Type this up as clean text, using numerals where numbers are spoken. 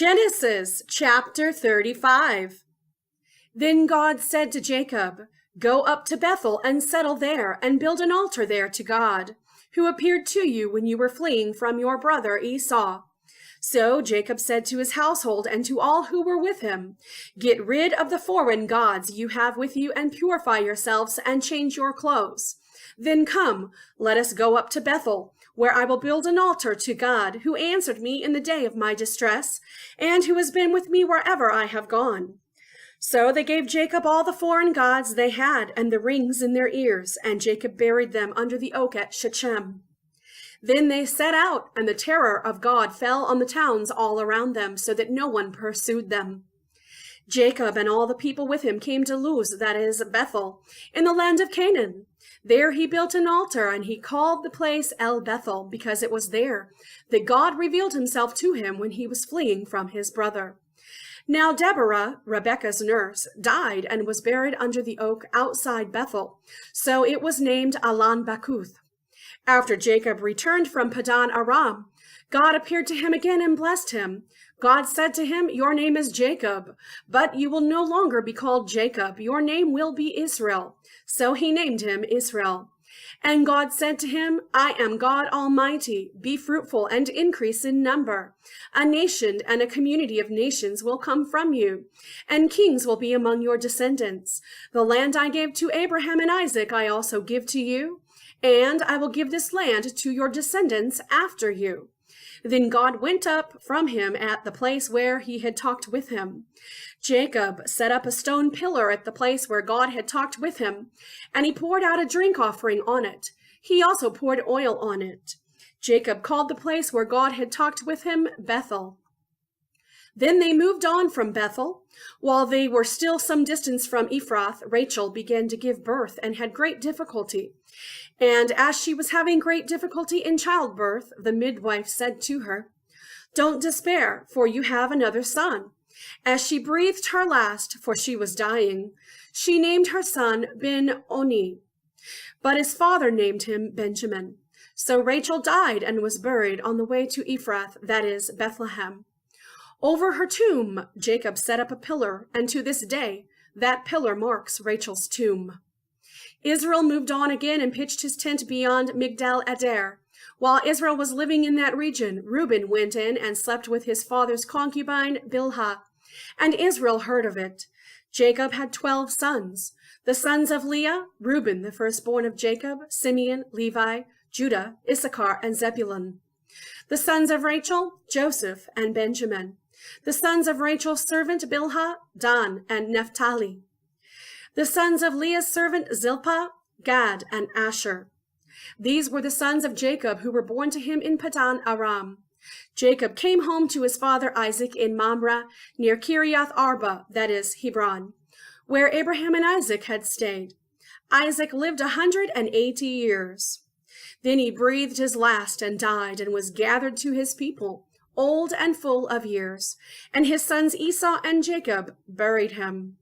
Genesis chapter 35. Then God said to Jacob, "Go up to Bethel and settle there and build an altar there to God, who appeared to you when you were fleeing from your brother Esau." So Jacob said to his household and to all who were with him, "Get rid of the foreign gods you have with you and purify yourselves and change your clothes. Then come, let us go up to Bethel, where I will build an altar to God, who answered me in the day of my distress, and who has been with me wherever I have gone." So they gave Jacob all the foreign gods they had and the rings in their ears, and Jacob buried them under the oak at Shechem. Then they set out, and the terror of God fell on the towns all around them, so that no one pursued them. Jacob and all the people with him came to Luz, that is, Bethel, in the land of Canaan. There he built an altar, and he called the place El Bethel, because it was there that God revealed himself to him when he was fleeing from his brother. Now Deborah, Rebekah's nurse, died and was buried under the oak outside Bethel, so it was named Alan Bakuth. After Jacob returned from Padan Aram, God appeared to him again and blessed him. God said to him, "Your name is Jacob, but you will no longer be called Jacob. Your name will be Israel." So he named him Israel. And God said to him, "I am God Almighty. Be fruitful and increase in number. A nation and a community of nations will come from you, and kings will be among your descendants. The land I gave to Abraham and Isaac I also give to you, and I will give this land to your descendants after you." Then God went up from him at the place where he had talked with him. Jacob set up a stone pillar at the place where God had talked with him, and he poured out a drink offering on it. He also poured oil on it. Jacob called the place where God had talked with him Bethel. Then they moved on from Bethel. While they were still some distance from Ephrath, Rachel began to give birth and had great difficulty. And as she was having great difficulty in childbirth, the midwife said to her, "Don't despair, for you have another son." As she breathed her last, for she was dying, she named her son Ben-Oni, but his father named him Benjamin. So Rachel died and was buried on the way to Ephrath, that is, Bethlehem. Over her tomb, Jacob set up a pillar, and to this day, that pillar marks Rachel's tomb. Israel moved on again and pitched his tent beyond Migdal Eder. While Israel was living in that region, Reuben went in and slept with his father's concubine, Bilhah, and Israel heard of it. Jacob had 12 sons. The sons of Leah, Reuben, the firstborn of Jacob, Simeon, Levi, Judah, Issachar, and Zebulun. The sons of Rachel, Joseph and Benjamin. The sons of Rachel's servant Bilhah, Dan and Naphtali. The sons of Leah's servant Zilpah, Gad and Asher. These were the sons of Jacob who were born to him in Padan Aram. Jacob came home to his father Isaac in Mamre, near Kiriath Arba, that is, Hebron, where Abraham and Isaac had stayed. Isaac lived 180 years. Then he breathed his last and died and was gathered to his people, old and full of years, and his sons Esau and Jacob buried him.